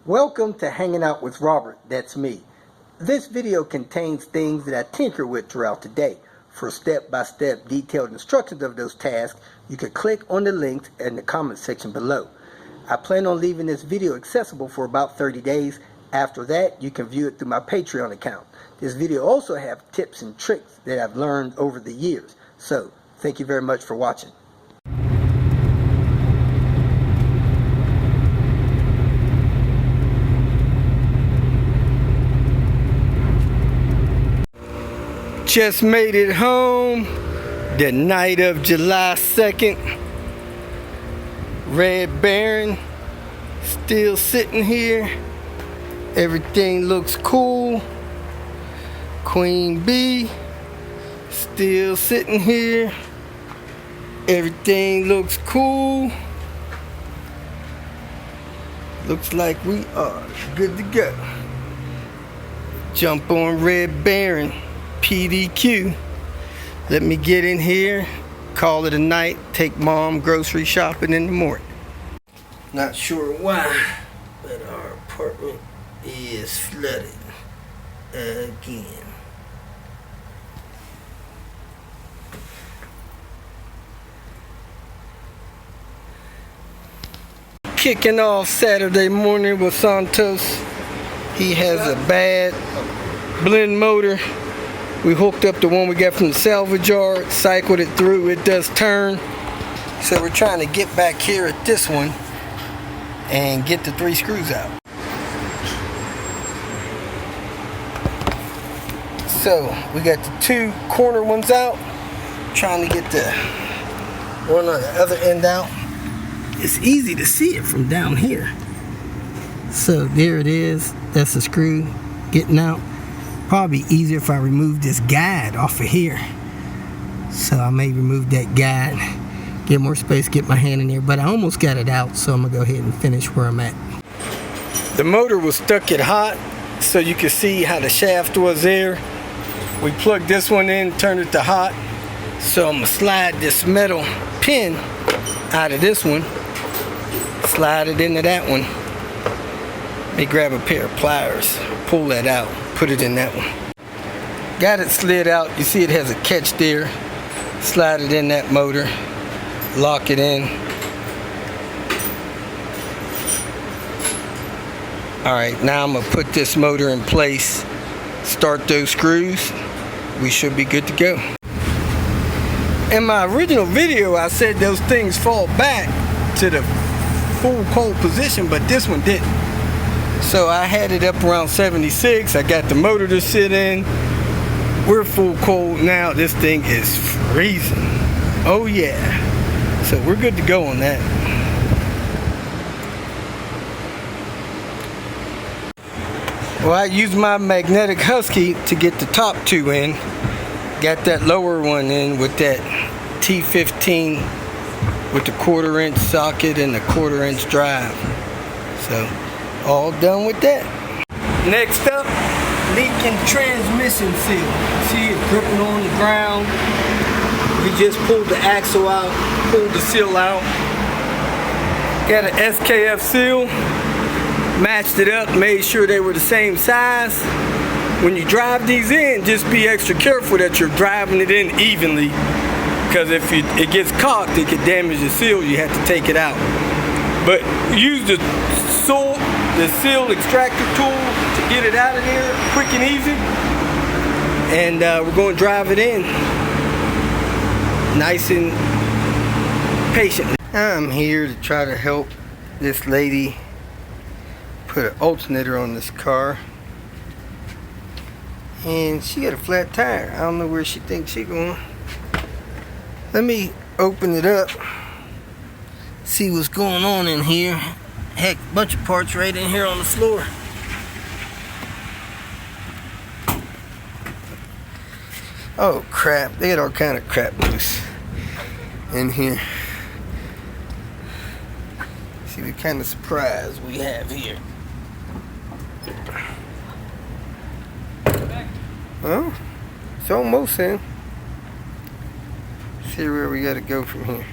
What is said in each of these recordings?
Welcome to Hanging Out with Robert, that's me. This video contains things that I tinker with throughout the day. For step-by-step detailed instructions of those tasks, you can click on the links in the comment section below. I plan on leaving this video accessible for about 30 days. After that, you can view it through my Patreon account. This video also has tips and tricks that I've learned over the years. So, thank you very much for watching. Just made it home the night of July 2nd. Red Baron still sitting here. Everything looks cool. Queen Bee still sitting here. Everything looks cool. Looks like we are good to go. Jump on Red Baron. PDQ. Let me get in here, call it a night, take mom grocery shopping in the morning. Not sure why, but our apartment is flooded again. Kicking off Saturday morning with Santos. He has a bad blend motor. We hooked up the one we got from the salvage yard, cycled it through, it does turn. So we're trying to get back here at this one and get the 3 screws out. So we got the 2 corner ones out, trying to get the one on the other end out. It's easy to see it from down here. So there it is, that's the screw getting out. Probably easier if I remove this guide off of here. So I may remove that guide, get more space, get my hand in there, but I almost got it out, so I'm gonna go ahead and finish where I'm at. The motor was stuck at hot, so you can see how the shaft was there. We plugged this one in, turned it to hot, so I'm gonna slide this metal pin out of this one, slide it into that one. Let me grab a pair of pliers, pull that out, put it in that one. Got it slid out. You see it has a catch there. Slide it in that motor, lock it in. Alright, now I'm gonna put this motor in place, start those screws. We should be good to go. In my original video, I said those things fall back to the full cold position, but this one didn't. So I had it up around 76. I got the motor to sit in. We're full cold now. This thing is freezing. Oh yeah. So we're good to go on that. Well, I used my magnetic husky to get the top 2 in. Got that lower one in with that T15 with the 1/4 inch socket and the 1/4 inch drive. So all done with that. Next up, leaking transmission seal. See it dripping on the ground. We just pulled the axle out, pulled the seal out. Got an SKF seal, matched it up, made sure they were the same size. When you drive these in, just be extra careful that you're driving it in evenly, because if it gets cocked, it could damage the seal. You have to take it out. But use the seal extractor tool to get it out of there quick and easy. And we're going to drive it in nice and patiently. I'm here to try to help this lady put an alternator on this car. And she got a flat tire. I don't know where she thinks she's going. Let me open it up, see what's going on in here. Heck, bunch of parts right in here on the floor. Oh crap, they got all kind of crap loose in here. See the kind of surprise we have here. Well, it's almost in. See where we gotta go from here.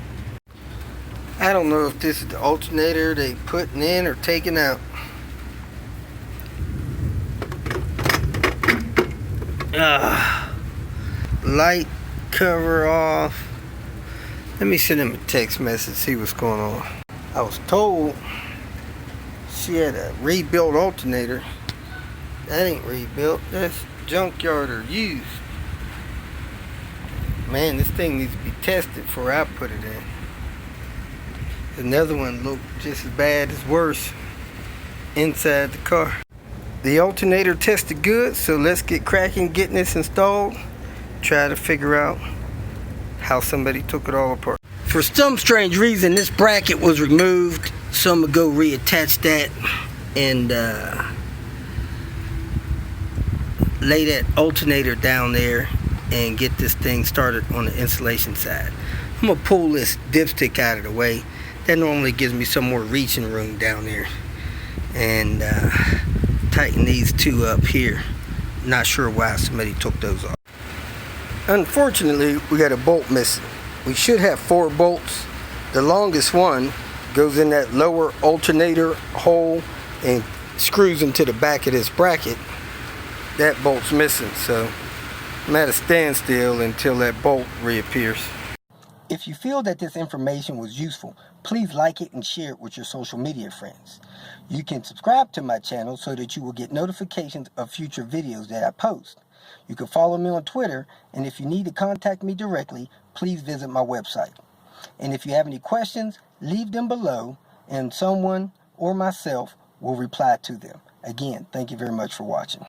I don't know if this is the alternator they putting in or taking out. Light cover off. Let me send him a text message, see what's going on. I was told she had a rebuilt alternator. That ain't rebuilt, that's junkyard or used. Man, this thing needs to be tested before I put it in. Another one looked just as bad as worse inside the car. The alternator tested good, so let's get cracking getting this installed. Try to figure out how somebody took it all apart. For some strange reason, this bracket was removed, so I'm gonna go reattach that and lay that alternator down there and get this thing started on the insulation side. I'm gonna pull this dipstick out of the way. That normally gives me some more reaching room down there, and tighten these two up here. Not sure why somebody took those off. Unfortunately, we got a bolt missing. We should have 4 bolts. The longest one goes in that lower alternator hole and screws into the back of this bracket. That bolt's missing, so I'm at a standstill until that bolt reappears. If you feel that this information was useful, please like it and share it with your social media friends. You can subscribe to my channel so that you will get notifications of future videos that I post. You can follow me on Twitter, and if you need to contact me directly, please visit my website. And if you have any questions, leave them below, and someone or myself will reply to them. Again, thank you very much for watching.